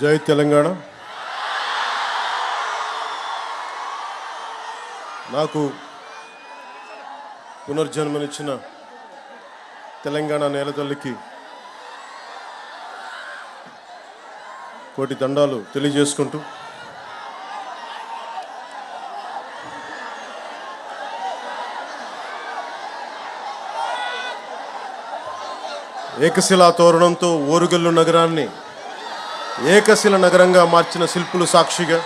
జై తెలంగాణ. నాకు పునర్జన్మనిచ్చిన తెలంగాణ నేల తల్లికి కోటి దండాలు తెలియజేసుకుంటూ ఏకశిలా తోరణంతో ఓరుగల్లు నగరాన్ని ఏకశిల నగరంగా మార్చిన శిల్పులు సాక్షిగా,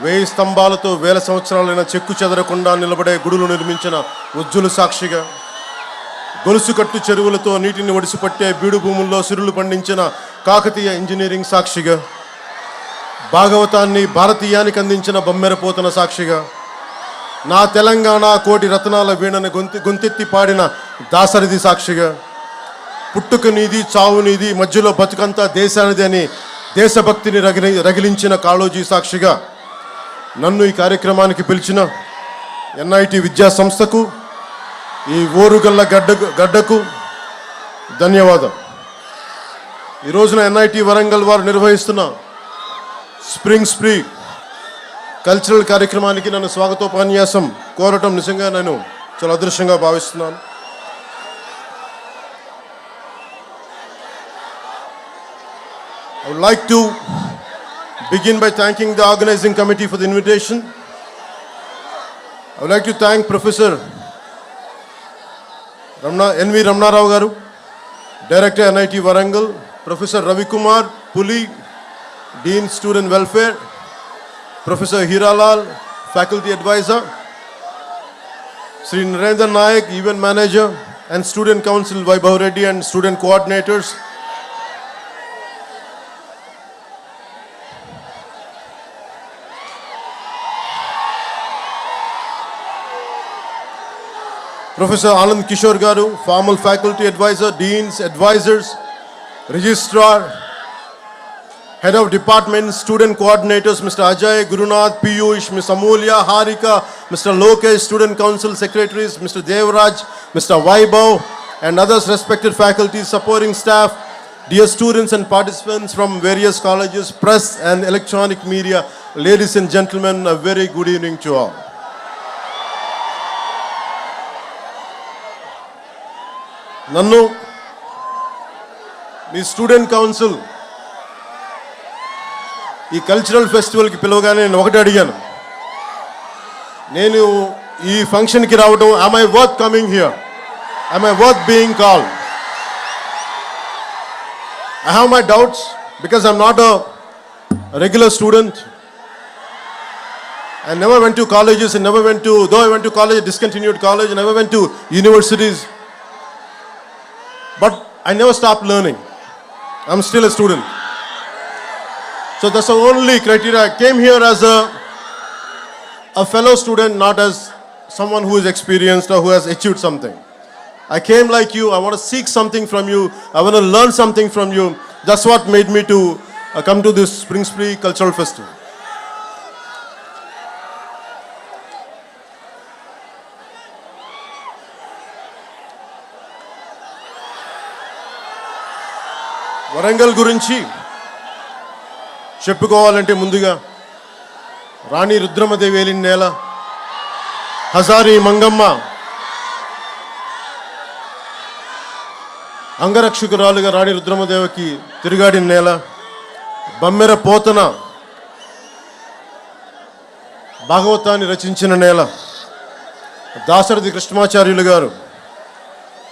1000 స్తంభాలతో 1000 సంవత్సరాలైన చెక్కు చెదరకుండా నిలబడే గుడులు నిర్మించిన ఉజ్జులు సాక్షిగా, గొలుసుకట్టు చెరువులతో నీటిని ఒడిసిపట్టే బీడు భూముల్లో సిరులు పండించిన కాకతీయ ఇంజనీరింగ్ సాక్షిగా, భాగవతాన్ని భారతీయానికి అందించిన బొమ్మెరపోతన సాక్షిగా, నా తెలంగాణ కోటి రత్నాల వీణను గొంతెత్తి పాడిన దాసరిది సాక్షిగా, పుట్టుక నీది చావు నీది మధ్యలో బతుకంతా దేశానిది అని దేశభక్తిని రగిలించిన కాళోజీ సాక్షిగా, నన్ను ఈ కార్యక్రమానికి పిలిచిన ఎన్ఐటి విద్యా సంస్థకు, ఈ ఓరుగల్ల గడ్డకు ధన్యవాదం. ఈ రోజున ఎన్ఐటి వరంగల్ వారు నిర్వహిస్తున్న స్ప్రింగ్ స్ప్రీ కల్చరల్ కార్యక్రమానికి నన్ను స్వాగతోపన్యాసం కోరటం నిజంగా నేను చాలా అదృష్టంగా భావిస్తున్నాను. I would like to begin by thanking the organizing committee for the invitation. I would like to thank Professor N.V. Ramnarao Garu, Director NIT Warangal, Professor Ravi Kumar Puli, Dean Student Welfare, Professor Hiralal, Faculty Advisor, Sri Narendra Nayak, Event Manager, and Student Council Vaibhav Reddy and Student Coordinators, Professor Anand Kishore Garu, Formal Faculty Advisor, Deans, Advisors, Registrar, Head of Departments, Student Coordinators, Mr. Ajay, Gurunath, Piyush, Ms. Amulya, Harika, Mr. Lokesh, Student Council Secretaries, Mr. Devraj, Mr. Vaibhav, and others respected faculty, supporting staff, dear students and participants from various colleges, press and electronic media, ladies and gentlemen, a very good evening to all. నన్ను మీ student council ఈ cultural ఫెస్టివల్కి పిలవగానే నేను ఒకటి అడిగాను, నేను ఈ ఫంక్షన్కి రావడం, am I worth coming here? Am I worth being called? I have my doubts because I'm not a regular student. I never went to colleges and never went to, though I went to college, discontinued college, and never went to universities. But I never stopped learning. I'm still a student. So that's the only criteria. I came here as a fellow student, not as someone who is experienced or who has achieved something. I came like you. I want to seek something from you. I want to learn something from you. That's what made me to come to this Spring Spree Cultural Festival. Warangal గురించి చెప్పుకోవాలంటే ముందుగా రాణి రుద్రమదేవి ఏలిన నేల, హజారీ మంగమ్మ అంగరక్షకురాలుగా రాణి రుద్రమదేవికి తిరుగాడిన నేల, బమ్మెర పోతన భాగవతాన్ని రచించిన నేల, దాసరథి కృష్ణమాచార్యులు గారు,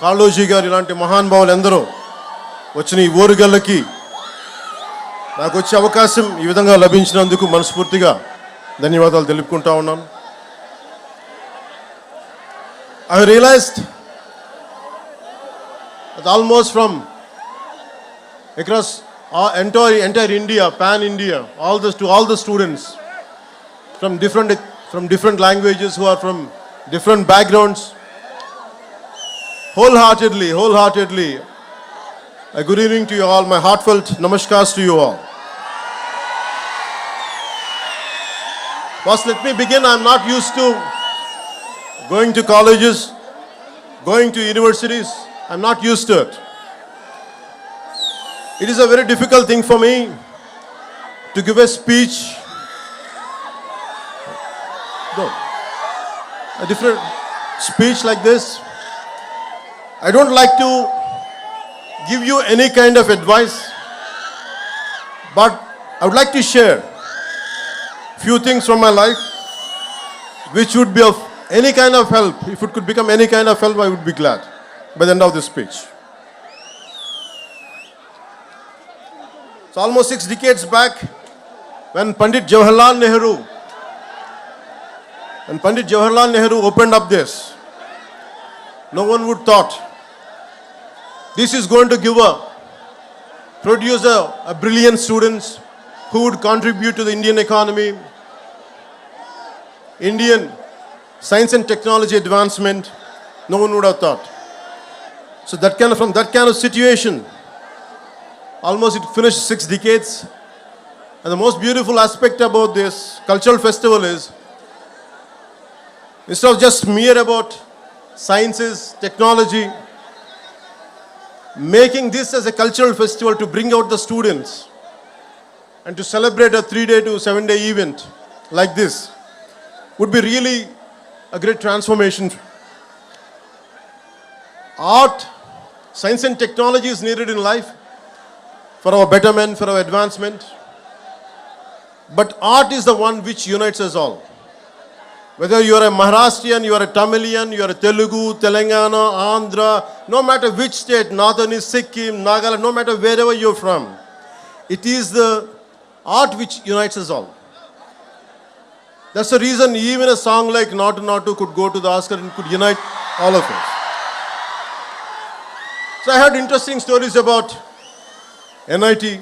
కాళోజీ గారు ఇలాంటి మహానుభావులు ఎందరో వచ్చిన ఈ ఓరుగల్లకి నాకు వచ్చే అవకాశం ఈ విధంగా లభించినందుకు మనస్ఫూర్తిగా ధన్యవాదాలు తెలుపుకుంటా ఉన్నాను. I realized that almost from across entire India, pan India, all the students from different languages who are from different backgrounds, wholeheartedly a good evening to you all. My heartfelt namaskars to you all. First, let me begin. I'm not used to going to colleges, going to universities. I'm not used to it. It is a very difficult thing for me to give a speech. No, a different speech like this. I don't like to give you any kind of advice, but I would like to share few things from my life which would be of any kind of help. If it could become any kind of help, I would be glad by the end of this speech. It's almost 6 decades back when Pandit Jawaharlal Nehru opened up this. No one would thought this is going to produce a brilliant students who would contribute to the Indian economy, Indian science and technology advancement. No one would have thought. So from that kind of situation, almost it finished 6 decades. And the most beautiful aspect about this cultural festival is, instead of just mere about sciences, technology, making this as a cultural festival to bring out the students and to celebrate a 3-day to 7-day event like this would be really a great transformation. Art, science and technology is needed in life for our betterment, for our advancement. But art is the one which unites us all. Whether you are a Maharashtrian, you are a Tamilian, you are a Telugu, Telangana, Andhra, no matter which state, Northern is Sikkim, Nagaland, no matter wherever you're from, it is the art which unites us all. That's the reason even a song like Natu Natu could go to the Oscar and could unite all of us. So I heard interesting stories about NIT.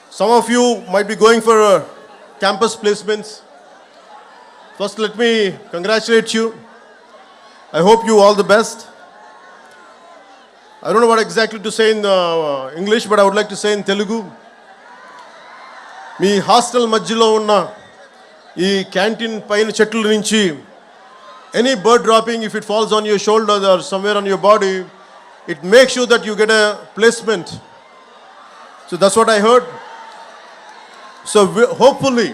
Some of you might be going for campus placements. First, let me congratulate you. I hope you all the best. I don't know what exactly to say in English, but I would like to say in Telugu. Me hostel మధ్యలో ఉన్న ఈ canteen పైన చెట్ల నుంచి any bird dropping, if it falls on your shoulder or somewhere on your body, it makes sure that you get a placement. So that's what I heard. So hopefully,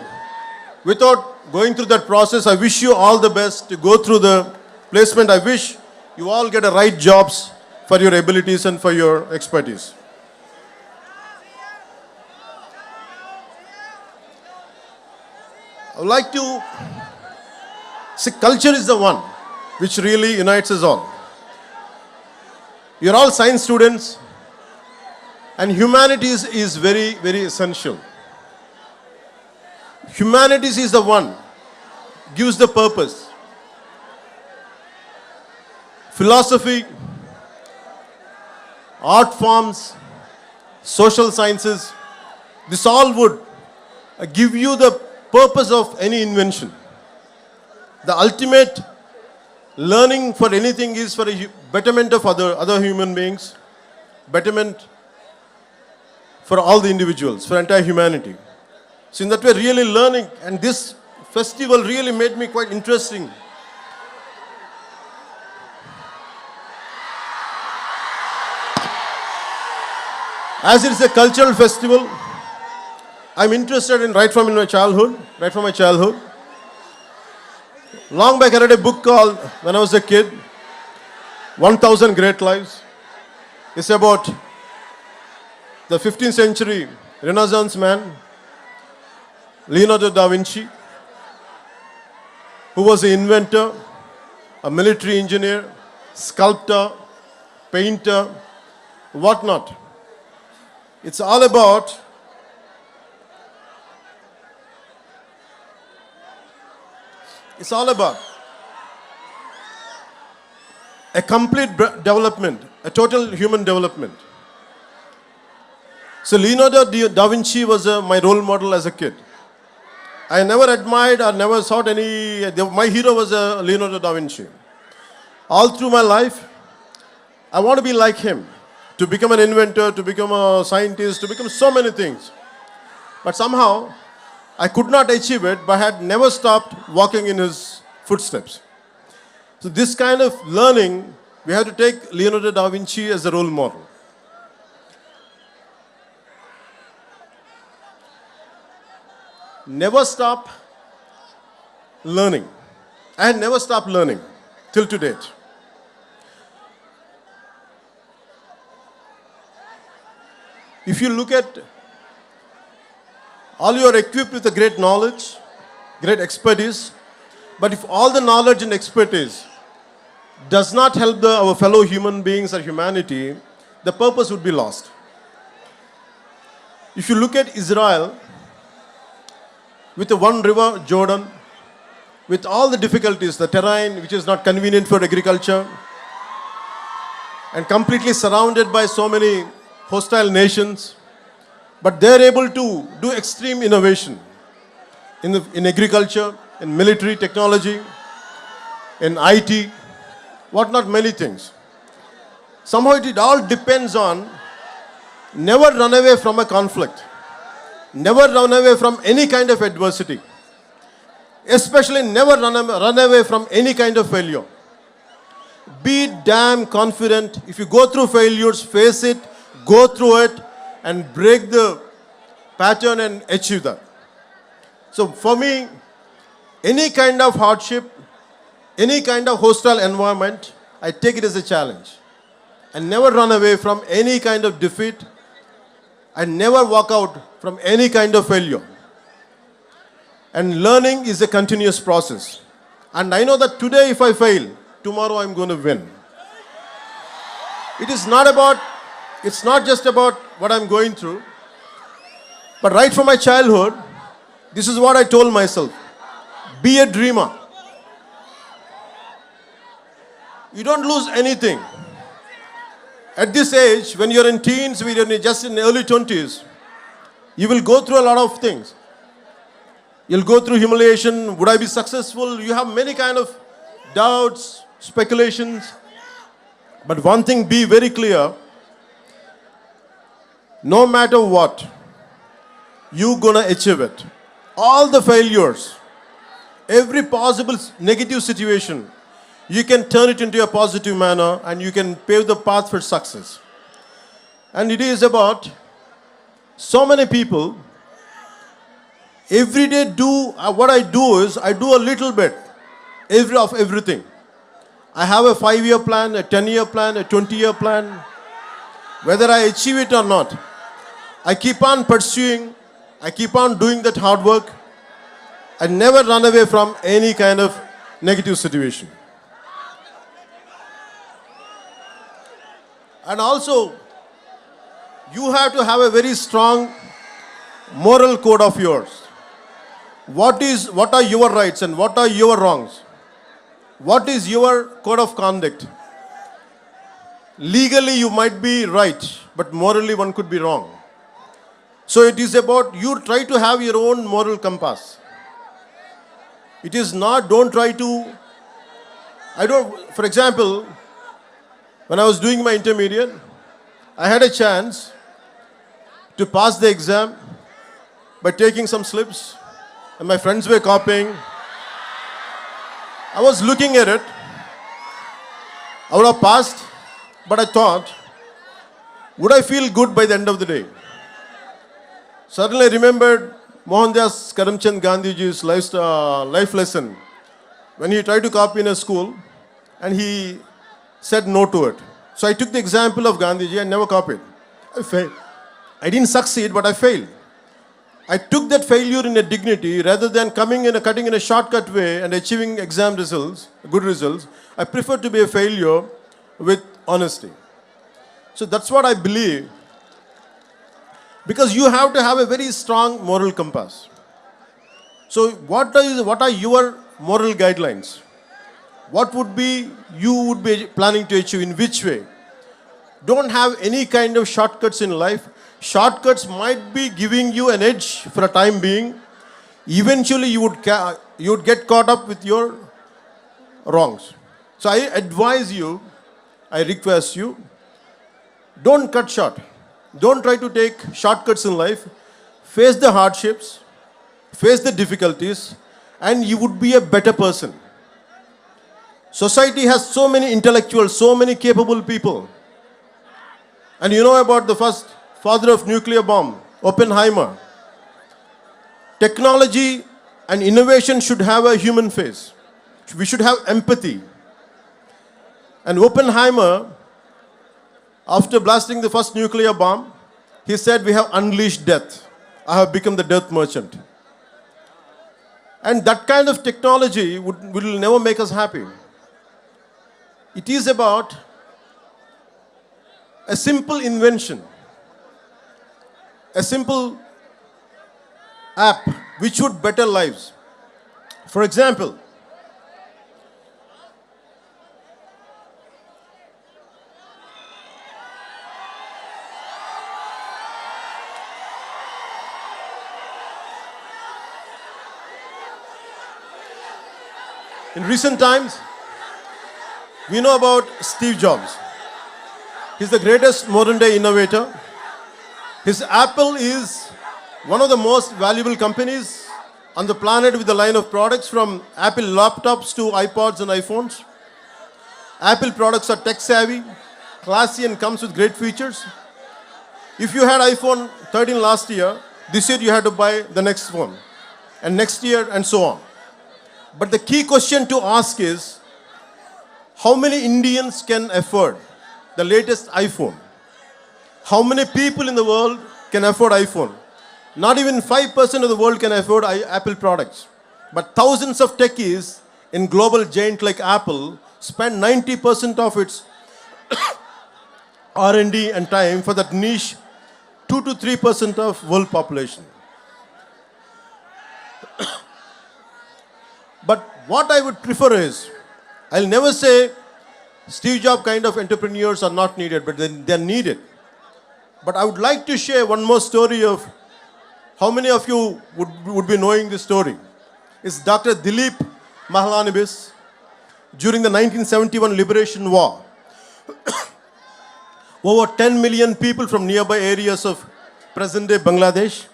without going through that process, I wish you all the best to go through the placement. I wish you all get the right jobs for your abilities and for your expertise. I would like to see, culture is the one which really unites us all. You're all science students, and humanities is very, very essential. Humanities is the one gives the purpose. Philosophy, art forms, social sciences, this all would give you the purpose of any invention. The ultimate learning for anything is for a betterment of other human beings, betterment for all the individuals, for entire humanity. So in that way, really learning, and this festival really made me quite interesting. As it is a cultural festival, I'm interested in right from my childhood. Long back, I read a book called, when I was a kid, 1000 Great Lives. It's about the 15th century Renaissance man, Leonardo da Vinci, who was an inventor, a military engineer, sculptor, painter, whatnot. It's all about a complete development, a total human development. So Leonardo da Vinci was my role model as a kid. I never admired or never thought my hero was Leonardo da Vinci. All through my life, I want to be like him, to become an inventor, to become a scientist, to become so many things. But somehow, I could not achieve it, but I had never stopped walking in his footsteps. So this kind of learning, we have to take Leonardo da Vinci as a role model. never stop learning. I had never stopped learning till to date. If you look at all, you are equipped with a great knowledge, great expertise, but if all the knowledge and expertise does not help our fellow human beings or humanity, the purpose would be lost. If you look at Israel, with the one river, Jordan, with all the difficulties, the terrain which is not convenient for agriculture, and completely surrounded by so many hostile nations, but they're able to do extreme innovation in agriculture, in military technology, in IT, what not many things. Somehow it all depends on never run away from a conflict, never run away from any kind of adversity, especially never run away from any kind of failure. Be damn confident. If you go through failures, face it, go through it, and break the pattern and achieve that. So for me, any kind of hardship, any kind of hostile environment, I take it as a challenge. And never run away from any kind of defeat, and never walk out from any kind of failure. And learning is a continuous process. And I know that today if I fail, tomorrow I'm going to win. It's not just about what I'm going through, but right from my childhood, this is what I told myself. Be a dreamer. You don't lose anything. At this age, when you're in teens, when you're just in early 20s, you will go through a lot of things. You'll go through humiliation. Would I be successful? You have many kind of doubts, speculations. But one thing, be very clear. No matter what, you're gonna achieve it. All the failures, every possible negative situation, you can turn it into a positive manner and you can pave the path for success. And it is about so many people every day what I do is I do a little bit of everything. I have a 5-year plan, a 10-year plan, a 20-year plan. Whether I achieve it or not, I keep on pursuing, I keep on doing that hard work. I never run away from any kind of negative situation. And also, you have to have a very strong moral code of yours. What are your rights and what are your wrongs? What is your code of conduct? Legally, you might be right, but morally, one could be wrong. So it is about you try to have your own moral compass. It is not, don't try to, for example, when I was doing my intermediate, I had a chance to pass the exam by taking some slips, and my friends were copying. I was looking at it. I would have passed, but I thought, would I feel good by the end of the day? Suddenly I remembered Mohandas Karamchand Gandhiji's life lesson when he tried to copy in a school and he said no to it. So I took the example of Gandhiji and never copied. I failed. I didn't succeed, but I failed. I took that failure in a dignity rather than cutting in a shortcut way and achieving exam results, good results. I prefer to be a failure with honesty. So that's what I believe. Because you have to have a very strong moral compass. So what are your moral guidelines? What you would be planning to achieve, in which way? Don't have any kind of shortcuts in life. Shortcuts might be giving you an edge for a time being. Eventually you would get caught up with your wrongs. So I advise you, I request you, don't cut short. Don't try to take shortcuts in life. Face the hardships, face the difficulties, and you would be a better person. Society has so many intellectuals, so many capable people. And you know about the first father of nuclear bomb, Oppenheimer. Technology and innovation should have a human face. We should have empathy. And Oppenheimer, after blasting the first nuclear bomb, he said, "We have unleashed death. I have become the death merchant." And that kind of technology will never make us happy. It is about a simple invention, a simple app which would better lives. For example, in recent times, we know about Steve Jobs. He's the greatest modern day innovator. His Apple is one of the most valuable companies on the planet with a line of products from Apple laptops to iPods and iPhones. Apple products are tech savvy, classy and comes with great features. If you had iPhone 13 last year, this year you had to buy the next phone, and next year and so on. But the key question to ask is, how many Indians can afford the latest iPhone? How many people in the world can afford iPhone? Not even 5% of the world can afford Apple products. But thousands of techies in global giant like Apple spend 90% of its R&D and time for that niche 2 to 3% of world population. But what I would prefer is, I'll never say Steve Jobs kind of entrepreneurs are not needed, but they're needed. But I would like to share one more story of how many of you would be knowing this story. It's Dr. Dilip Mahalanobis during the 1971 Liberation War. Over 10 million people from nearby areas of present-day Bangladesh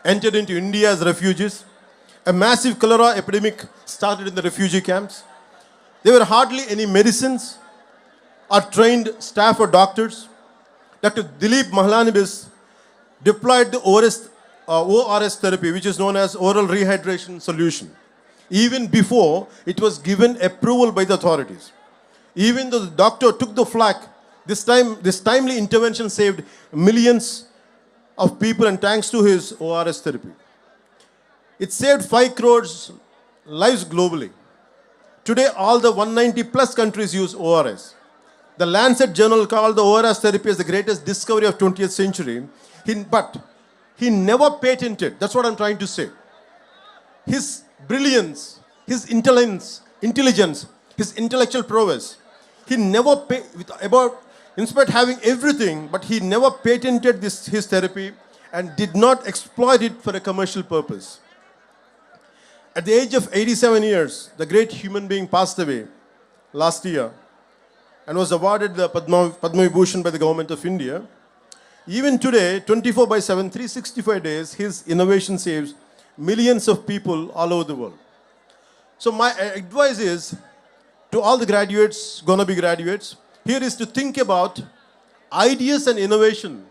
entered into India as refugees. A massive cholera epidemic started in the refugee camps. There were hardly any medicines or trained staff or doctors. Dr. Dilip Mahalanobis deployed the ORS therapy, which is known as oral rehydration solution, even before it was given approval by the authorities. Even though the doctor took the flak, this timely intervention saved millions of people, and thanks to his ORS therapy. It saved 5 crores lives globally. Today, all the 190 plus countries use ORS. The Lancet journal called the ORS therapy as the greatest discovery of 20th century. But he never patented. That's what I'm trying to say. His brilliance, his intelligence, his intellectual prowess. He never in spite of having everything, but he never patented his therapy and did not exploit it for a commercial purpose. At the age of 87 years, the great human being passed away last year and was awarded the Padma Vibhushan by the government of India. Even today, 24/7, 365 days, his innovation saves millions of people all over the world. So my advice is to all the graduates, gonna be graduates, here is to think about ideas and innovation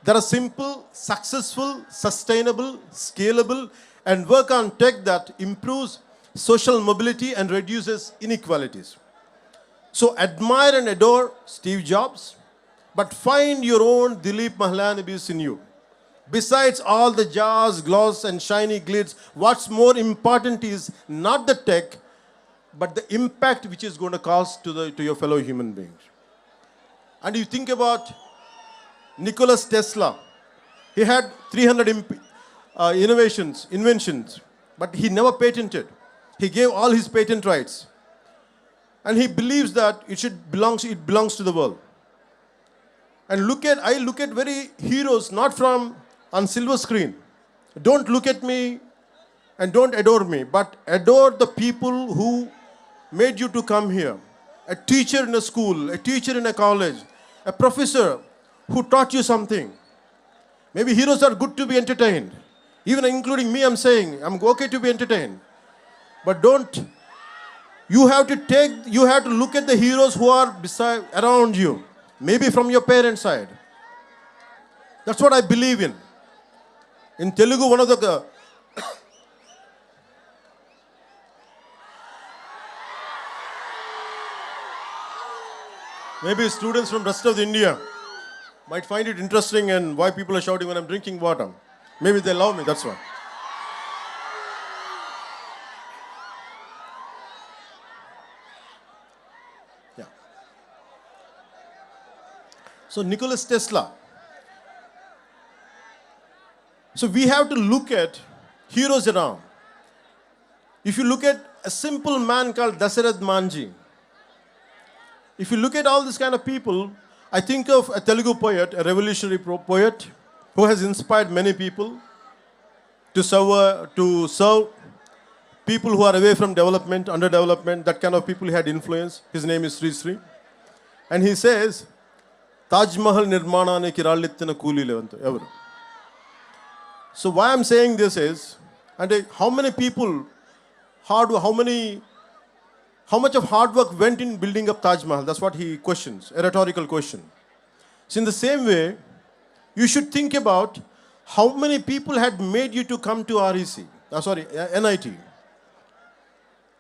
that are simple, successful, sustainable, scalable, and work on tech that improves social mobility and reduces inequalities. So admire and adore Steve Jobs, but find your own Dilip Mahalanobis in you. Besides all the jazz, gloss, and shiny glitz, what's more important is not the tech, but the impact which is going to cause to your fellow human beings. And you think about Nikola Tesla. He had 300 inventions, but he never patented. He gave all his patent rights. And he believes that it belongs to the world. And I look at very heroes, not from on silver screen. Don't look at me and don't adore me, but adore the people who made you to come here. A teacher in a school, a teacher in a college, a professor who taught you something. Maybe heroes are good to be entertained. Even including me, I'm saying, I'm okay to be entertained. But you have to look at the heroes who are around you. Maybe from your parents' side. That's what I believe in. In Telugu, one of the Maybe students from rest of the India might find it interesting and why people are shouting when I'm drinking water. Maybe they love me, that's why. Yeah. So Nicholas Tesla. So we have to look at heroes around. If you look at a simple man called Dasari Manji, if you look at all these kind of people, I think of a Telugu poet, a revolutionary poet, who has inspired many people to serve people who are away from development, underdevelopment, that kind of people he had influence. His name is Sri Sri. And he says, Taj Mahal nirmananiki rallittina koolile antu evaru. So why I'm saying this is, and how many people, how much of hard work went in building up Taj Mahal? That's what he questions, a rhetorical question. So in the same way, you should think about how many people had made you to come to NIT.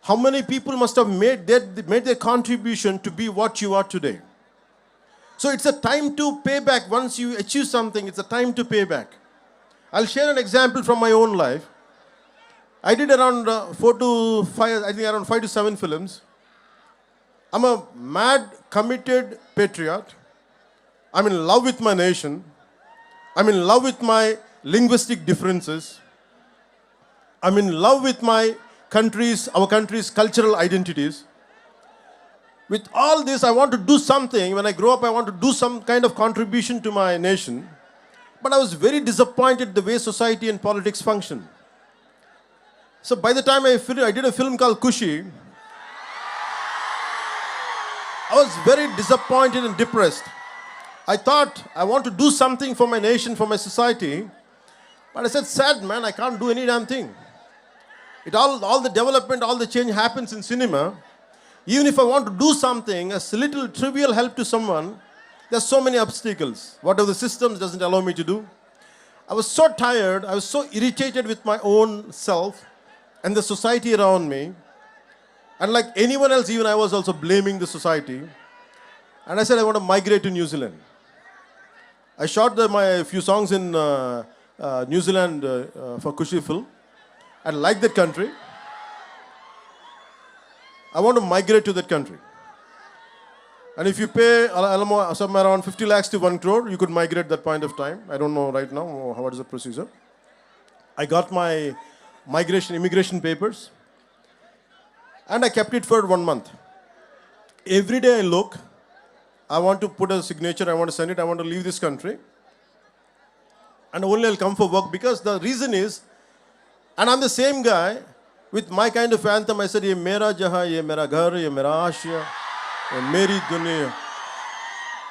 How many people must have made their contribution to be what you are today. So it's a time to pay back. Once you achieve something, it's a time to pay back. I'll share an example from my own life. I did around 5 to 7 films. I'm a mad, committed patriot. I'm in love with my nation. I'm in love with my linguistic differences. I'm in love with our country's cultural identities. With all this, I want to do something. When I grow up, I want to do some kind of contribution to my nation. But I was very disappointed the way society and politics function. So by the time I did a film called Kushi, I was very disappointed and depressed. I thought I want to do something for my nation, for my society. But I said, sad man, I can't do any damn thing. All the development, all the change happens in cinema. Even if I want to do something, a little trivial help to someone, there's so many obstacles. Whatever the systems doesn't allow me to do. I was so tired, I was so irritated with my own self and the society around me. And like anyone else, even I was also blaming the society. And I said, I want to migrate to New Zealand. I shot my few songs in New Zealand for Kushi film. I like that country. I want to migrate to that country. And if you pay somewhere around 50 lakhs to 1 crore, you could migrate that point of time. I don't know right now what is the procedure. I got my immigration papers. And I kept it for 1 month. Every day I look, I want to put a signature, I want to send it, I want to leave this country. And only I'll come for work, because the reason is, and I'm the same guy, with my kind of anthem, I said, ye mera jahan, ye mera ghar, ye mera aashiya, ye meri duniya.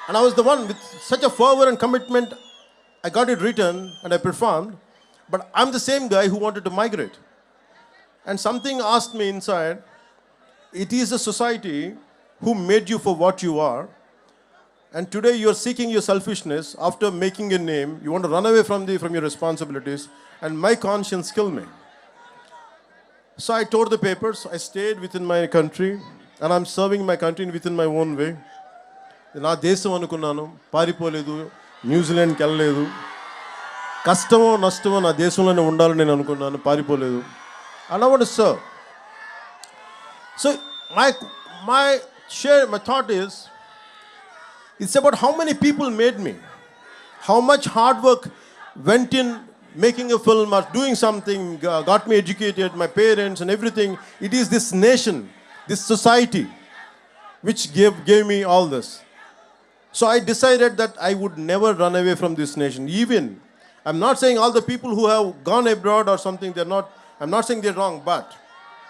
And I was the one with such a fervor and commitment, I got it written and I performed. But I'm the same guy who wanted to migrate. And something asked me inside, it is a society who made you for what you are. And today you are seeking your selfishness. After making a name, you want to run away from your responsibilities. And my conscience killed me. So I tore the papers. I stayed within my country. And I'm serving my country within my own way. నా దేశం అనుకున్నాను, పారిపోలేదు, న్యూజిలాండ్కి వెళ్ళలేదు. కష్టమో నష్టమో నా దేశంలోనే ఉండాలని నేను అనుకున్నాను, పారిపోలేదు. And I want to serve. So my thought is, it's about how many people made me, how much hard work went in making a film or doing something, got me educated, my parents and everything. It is this nation, this society, which gave me all this. So I decided that I would never run away from this nation. Even, I'm not saying all the people who have gone abroad or something, I'm not saying they're wrong, but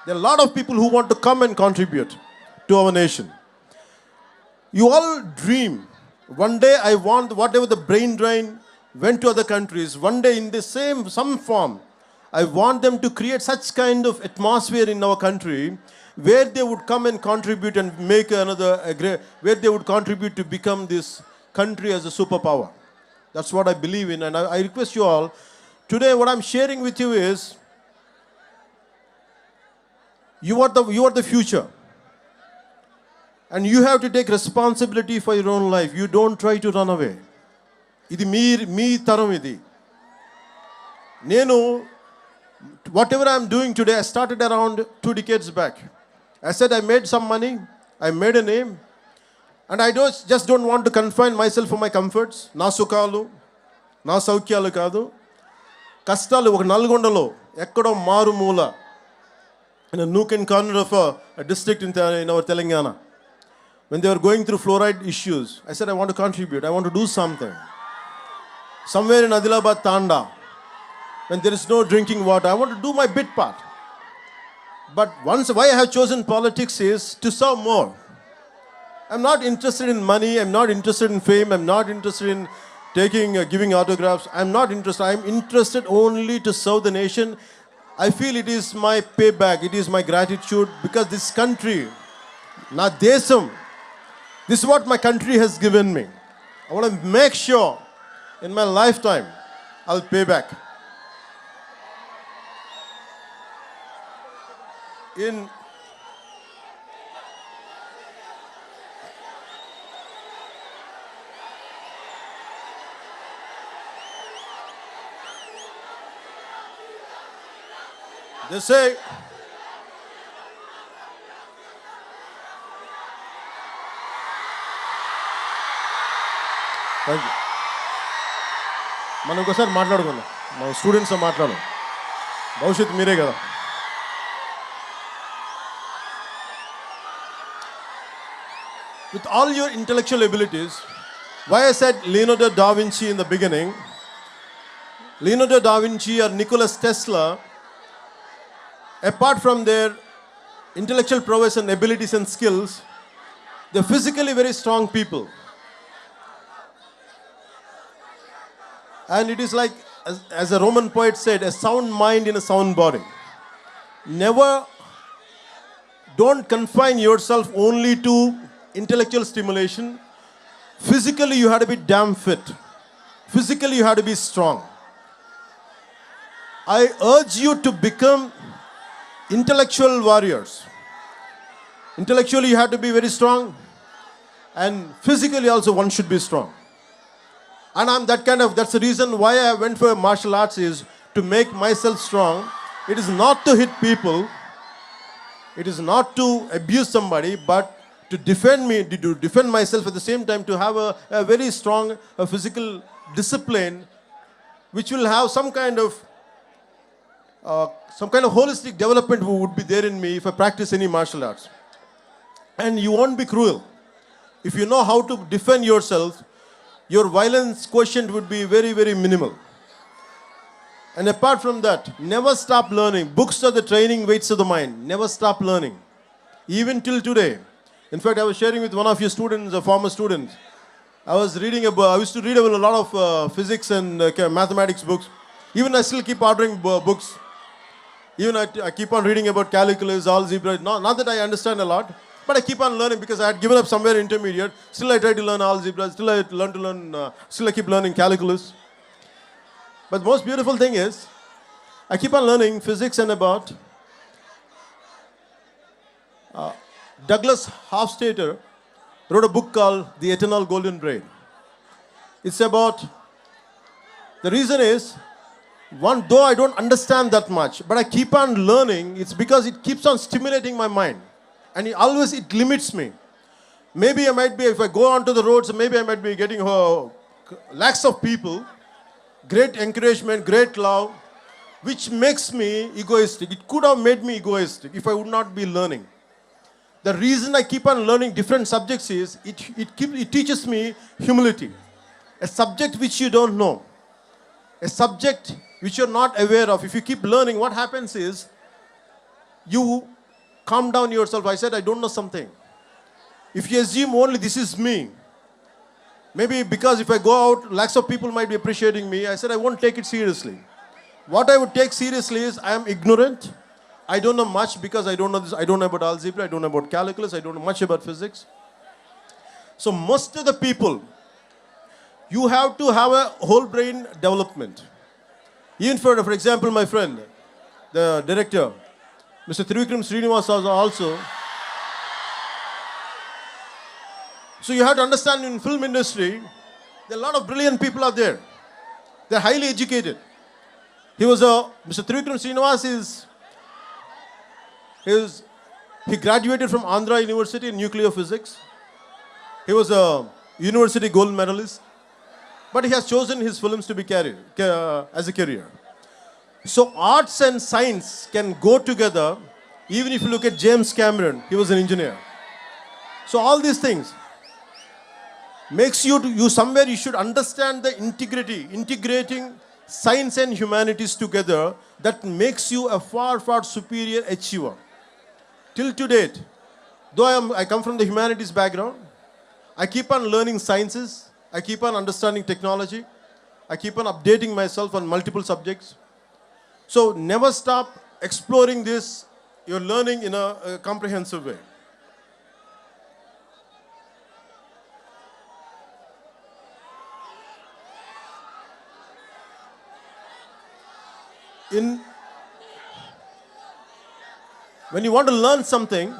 there are a lot of people who want to come and contribute to our nation. You all dream. One day I want, whatever the brain drain went to other countries, one day in some form, I want them to create such kind of atmosphere in our country where they would come and contribute and make where they would contribute to become this country as a superpower. That's what I believe in, and I request you all, today what I'm sharing with you is, you are the future. And you have to take responsibility for your own life. You don't try to run away. ఇది మీ తరం ఇది. నేను whatever I'm doing today, I started around 2 decades back. I said I made some money, I made a name, and I just don't want to confine myself for my comforts. నా సుఖాలు, నా సౌఖ్యాలు కాదు. కష్టాలు ఒక నల్గొండలో ఎక్కడో మారుమూల in a nook and corner of a district in our Telangana. When they were going through fluoride issues, I said, I want to contribute. I want to do something. Somewhere in Adilabad, Tanda, when there is no drinking water, I want to do my bit part. But why I have chosen politics is to serve more. I'm not interested in money. I'm not interested in fame. I'm not interested in giving autographs. I'm not interested. I'm interested only to serve the nation. I feel it is my payback. It is my gratitude because this country, na desam, this is what my country has given me. I want to make sure in my lifetime I'll pay back. They say, thank you. మనం ఒకసారి మాట్లాడుకుందాం. మన స్టూడెంట్స్తో మాట్లాడు. భవిష్యత్తు మీరే కదా. With all your intellectual abilities, why I said Leonardo da Vinci in the beginning, Leonardo da Vinci or Nikola Tesla, apart from their intellectual prowess and abilities and skills, they're physically very strong people. And it is like, as a Roman poet said, a sound mind in a sound body. Don't confine yourself only to intellectual stimulation. Physically, you have to be damn fit. Physically, you have to be strong. I urge you to become intellectual warriors. Intellectually, you have to be very strong, and physically also one should be strong. And that's the reason why I went for martial arts, is to make myself strong. It is not to hit people. It is not to abuse somebody, but to defend myself at the same time, to have a very strong physical discipline, which will have some kind of holistic development would be there in me if I practice any martial arts. And you won't be cruel. If you know how to defend yourself, your violence quotient would be very, very minimal. And apart from that, never stop learning. Books are the training weights of the mind. Never stop learning. Even till today. In fact, I was sharing with one of your students, a former student. I used to read a lot of physics and mathematics books. Even I still keep ordering books. Even I keep on reading about calculus, algebra. Not that I understand a lot, but I keep on learning because I had given up somewhere intermediate. Still I try to learn algebra. Still I keep learning calculus. But the most beautiful thing is, I keep on learning physics and about Douglas Hofstadter wrote a book called The Eternal Golden Brain. It's about, the reason is, though I don't understand that much, but I keep on learning, it's because it keeps on stimulating my mind. And it limits me. Maybe I might be, if I go onto the roads, maybe I might be getting lakhs of people, great encouragement, great love, which makes me egoistic. It could have made me egoistic if I would not be learning. The reason I keep on learning different subjects is, it teaches me humility. A subject which you don't know, a subject which you're not aware of, if you keep learning, what happens is, you calm down yourself. I said, I don't know something. If you assume only this is me, maybe because if I go out, lakhs of people might be appreciating me, I said, I won't take it seriously. What I would take seriously is, I am ignorant. I don't know much because I don't know this. I don't know about algebra. I don't know about calculus. I don't know much about physics. So most of the people, you have to have a whole brain development. Even for example, my friend, the director, Mr. Trivikram Srinivas also, So you have to understand, in film industry, there are a lot of brilliant people out there. They're highly educated. Mr. Trivikram Srinivas he graduated from Andhra University in nuclear physics. He was a university gold medalist, but he has chosen his films to be as a career. So arts and science can go together. Even if you look at James Cameron, he was an engineer. So all these things makes you somewhere you should understand the integrating science and humanities together. That makes you a far, far superior achiever. Till to date, though I come from the humanities background, I keep on learning sciences, I keep on understanding technology, I keep on updating myself on multiple subjects. So never stop exploring this. You're learning in a comprehensive way. When you want to learn something,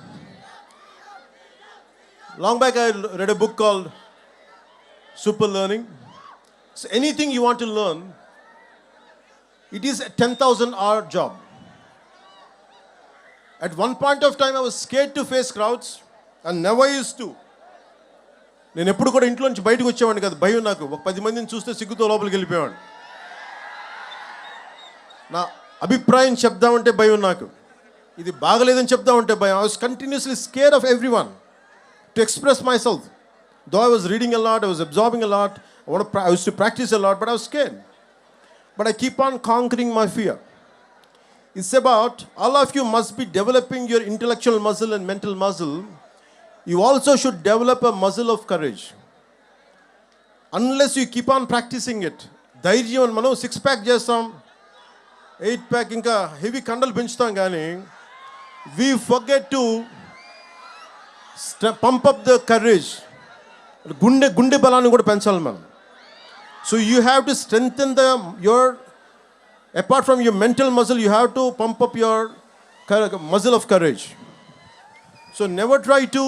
long back I read a book called Super Learning. So anything you want to learn, it is a 10,000 hour job. At one point of time, I was scared to face crowds and never used to. నేను ఎప్పుడు కూడా ఇంట్లో నుంచి బయటకు వచ్చేవాడిని కాదు. భయం నాకు. ఒక 10 మందిని చూస్తే సిగ్గుతో లోపలికి వెళ్ళిపోయాను. నా అభిప్రాయం చెప్దామంటే భయం నాకు. ఇది బాగలేదని చెప్దామంటే భయం. I was continuously scared of everyone to express myself. Though I was reading a lot, I was absorbing a lot, I used to practice a lot, but I was scared. But I keep on conquering my fear. It's about, all of you must be developing your intellectual muscle and mental muscle. You also should develop a muscle of courage. Unless you keep on practicing it. ధైర్యం మనం 6-pack చేస్తాం, 8-pack ఇంకా heavy కండలు పెంచుతాం, కానీ we forget to pump up the courage. గుండె బలాన్ని కూడా పెంచాలి మనం. So you have to strengthen apart from your mental muscle, you have to pump up your muscle of courage. So never try to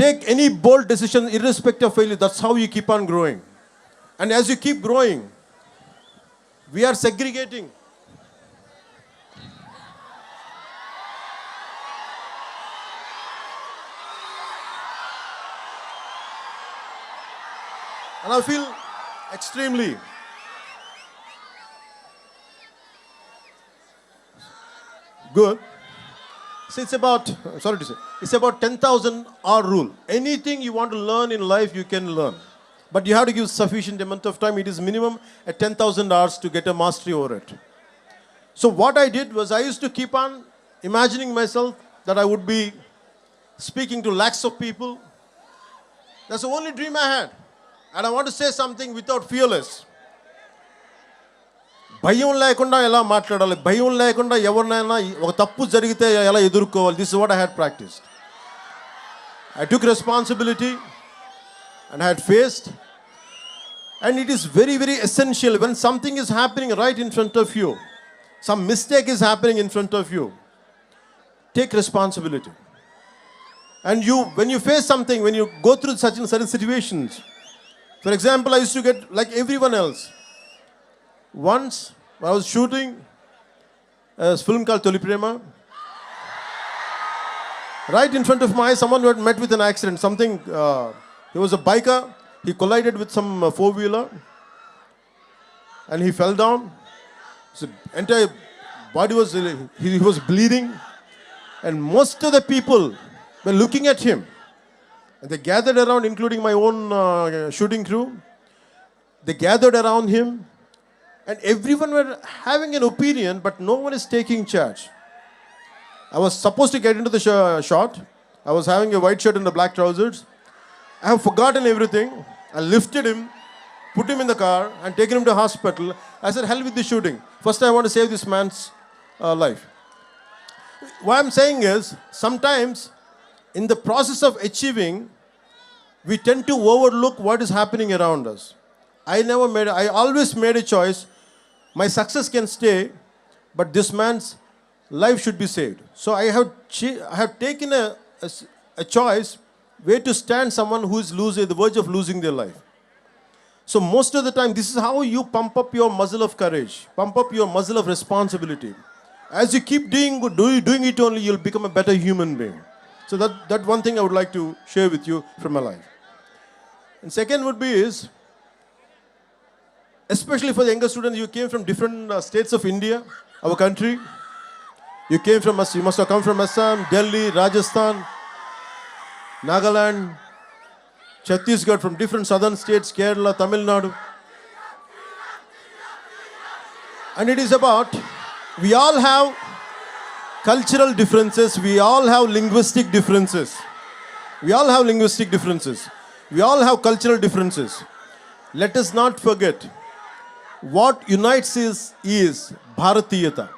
take any bold decision irrespective of failure. That's how you keep on growing. And as you keep growing, we are segregating. And I feel extremely good. So it's about 10,000 hour rule. Anything you want to learn in life, you can learn. But you have to give sufficient amount of time. It is minimum at 10,000 hours to get a mastery over it. So what I did was, I used to keep on imagining myself that I would be speaking to lakhs of people. That's the only dream I had. And I want to say something without fearless. భయం లేకుండా ఎలా మాట్లాడాలి, భయం లేకుండా ఎవరినైనా ఒక తప్పు జరిగితే ఎలా ఎదుర్కోవాలి. This is what I had practiced. I took responsibility and I had faced. And it is very, very essential when something is happening right in front of you, some mistake is happening in front of you, take responsibility. And when you face something, when you go through certain situations, for example, I used to get like everyone else. Once I was shooting a film called Toli Prema. Right in front of my eyes, someone had met with an accident. He was a biker. He collided with some four-wheeler and he fell down. His entire body he was bleeding, and most of the people were looking at him. And they gathered around, including my own shooting crew. They gathered around him, and everyone were having an opinion, but no one is taking charge. I was supposed to get into the shot. I was having a white shirt and the black trousers. I have forgotten everything. I lifted him, put him in the car, and taken him to hospital. I said, hell with the shooting. First, I want to save this man's life. What I'm saying is, sometimes in the process of achieving, we tend to overlook what is happening around us. I always made a choice. My success can stay, but this man's life should be saved. So I have taken a choice where to stand someone who is at the verge of losing their life. So most of the time, this is how you pump up your muscle of courage, pump up your muscle of responsibility. As you keep doing it only, you'll become a better human being. So that one thing I would like to share with you from my life. And second would be is, especially for the younger students, you came from different states of India, our country. You must have come from Assam, Delhi, Rajasthan, Nagaland, Chhattisgarh, from different southern states, Kerala, Tamil Nadu. And it is about, we all have cultural differences, we all have linguistic differences. We all have linguistic differences. We all have cultural differences. Let us not forget, what unites is Bharatiyata.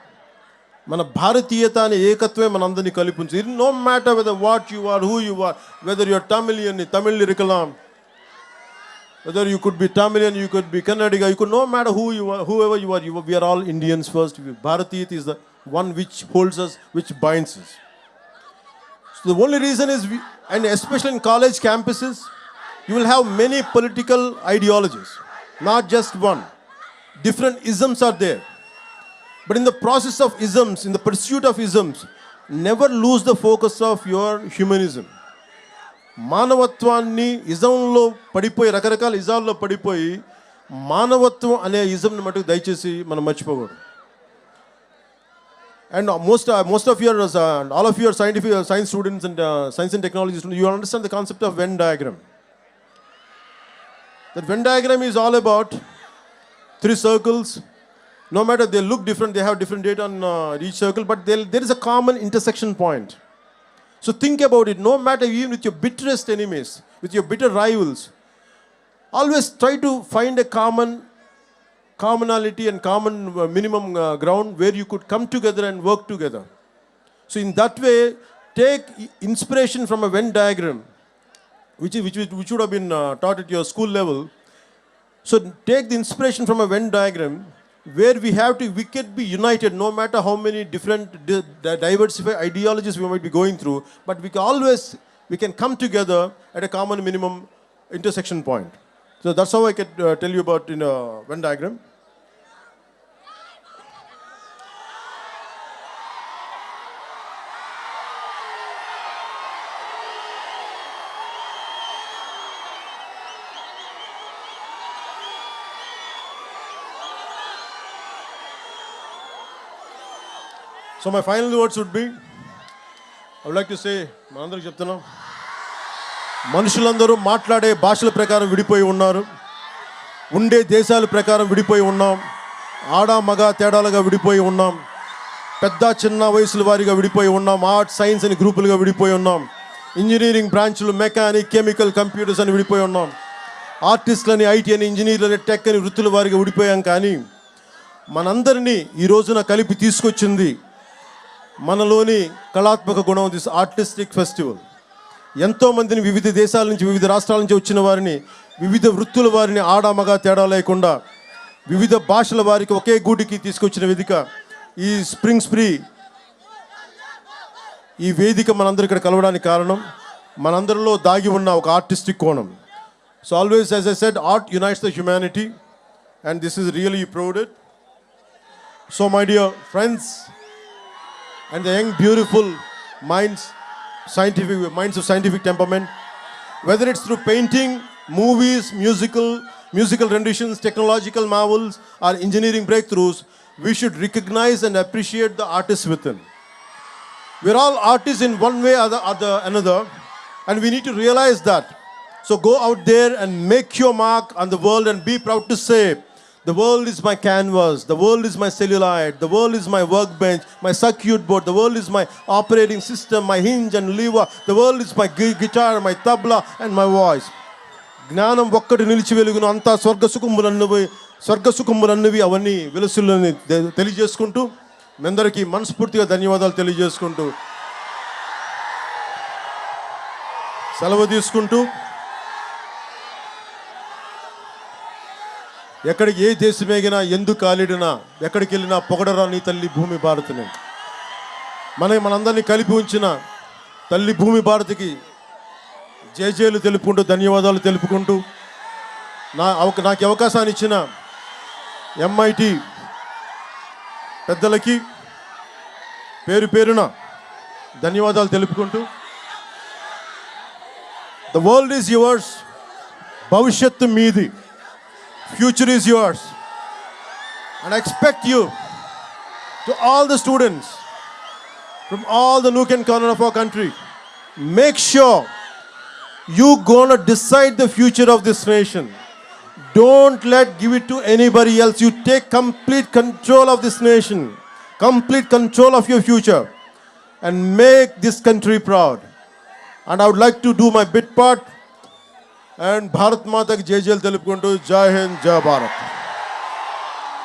మన భారతీయత అనే ఏకత్వమే మనందరినీ కలిపించి. No matter whether what you are, who you are, whether you are Tamilian, Tamil ఇరుకలాం, whether you could be Tamilian, you could be Kannadiga, you could no matter who you are, whoever you are, we are all Indians first. భారతీయత is the one which holds us, which binds us. So the only reason is, and especially in college campuses, you will have many political ideologies, not just one. Different isms are there. But in the process of isms, in the pursuit of isms, never lose the focus of your humanism. మానవత్వాన్ని ఇజంలో పడిపోయి, రకరకాల ఇజాల్లో పడిపోయి, మానవత్వం అనే ఇజంని మటుకు దయచేసి మనం మర్చిపోకూడదు. And most of your, all of your science students and science and technology students, you understand the concept of Venn diagram. That Venn diagram is all about three circles. No matter they look different, they have different data on each circle, but there is a common intersection point. So think about it. No matter, even with your bitterest enemies, with your bitter rivals, always try to find a commonality and common minimum ground where you could come together and work together. So in that way, take inspiration from a Venn diagram, which would have been taught at your school level. So take the inspiration from a Venn diagram, where we can be united no matter how many different diversified ideologies we might be going through, but we can come together at a common minimum intersection point. So that's how I can tell you about in a Venn diagram. So my final words would be, I would like to say, మనందరికి చెప్తున్నాం, మనుషులందరూ మాట్లాడే భాషల ప్రకారం విడిపోయి ఉన్నారు, ఉండే దేశాల ప్రకారం విడిపోయి ఉన్నాం, ఆడ మగ తేడాలుగా విడిపోయి ఉన్నాం, పెద్ద చిన్న వయసుల వారిగా విడిపోయి ఉన్నాం, ఆర్ట్స్ సైన్స్ అని గ్రూపులుగా విడిపోయి ఉన్నాం, ఇంజనీరింగ్ బ్రాంచ్లు మెకానిక్ కెమికల్ కంప్యూటర్స్ అని విడిపోయి ఉన్నాం, ఆర్టిస్టులని ఐటీ అని ఇంజనీర్లని టెక్ అని వృత్తుల వారిగా విడిపోయాం. కానీ మనందరినీ ఈ రోజున కలిపి తీసుకొచ్చింది మనలోని కళాత్మక గుణం, దిస్ ఆర్టిస్టిక్ ఫెస్టివల్. ఎంతోమందిని వివిధ దేశాల నుంచి, వివిధ రాష్ట్రాల నుంచి వచ్చిన వారిని, వివిధ వృత్తుల వారిని ఆడ మగ తేడా లేకుండా వివిధ భాషల వారికి ఒకే గూటికి తీసుకొచ్చిన వేదిక ఈ స్ప్రింగ్ స్ప్రీ. ఈ వేదిక మనందరూ ఇక్కడ కలవడానికి కారణం మనందరిలో దాగి ఉన్న ఒక ఆర్టిస్టిక్ కోణం. So always, as I said, art unites the humanity, and this is really proved it. So my dear friends and the young beautiful minds of scientific temperament, whether it's through painting, movies, musical renditions, technological marvels, or engineering breakthroughs, we should recognize and appreciate the artists within. We're all artists in one way or the another, and we need to realize that. So go out there and make your mark on the world and be proud to say, the world is my canvas, the world is my celluloid, the world is my workbench, my circuit board, the world is my operating system, my hinge and lever, the world is my guitar, my tabla and my voice. జ్ఞానం ఒక్కటి నిలిచి వెలుగును, అంతా స్వర్గసుఖములన్నవి అవన్నీ వెలుసులని తెలియజేసుకుంటూ, మీ అందరికీ మనస్ఫూర్తిగా ధన్యవాదాలు తెలియజేసుకుంటూ సెలవు తీసుకుంటూ, ఎక్కడికి ఏ దేశమేగినా ఎందుకు కాలిడినా ఎక్కడికి వెళ్ళినా పొగడరా నీ తల్లి భూమి భారతిని. మనందరినీ కలిపి ఉంచిన తల్లి భూమి భారతికి జేజేలు తెలుపుకుంటూ ధన్యవాదాలు తెలుపుకుంటూ నాకు అవకాశాన్ని ఇచ్చిన ఎంఐటి పెద్దలకి పేరు పేరున ధన్యవాదాలు తెలుపుకుంటూ ద వరల్డ్ ఈజ్ యువర్స్, భవిష్యత్తు మీది, future is yours. And I expect you, to all the students from all the nook and corner of our country, make sure you gonna decide the future of this nation. Don't give it to anybody else. You take complete control of this nation, complete control of your future, and make this country proud. And I would like to do my bit part. And Bharat Mata ki Jai Jai telupukuntu, Jai Hind, Jai Bharat.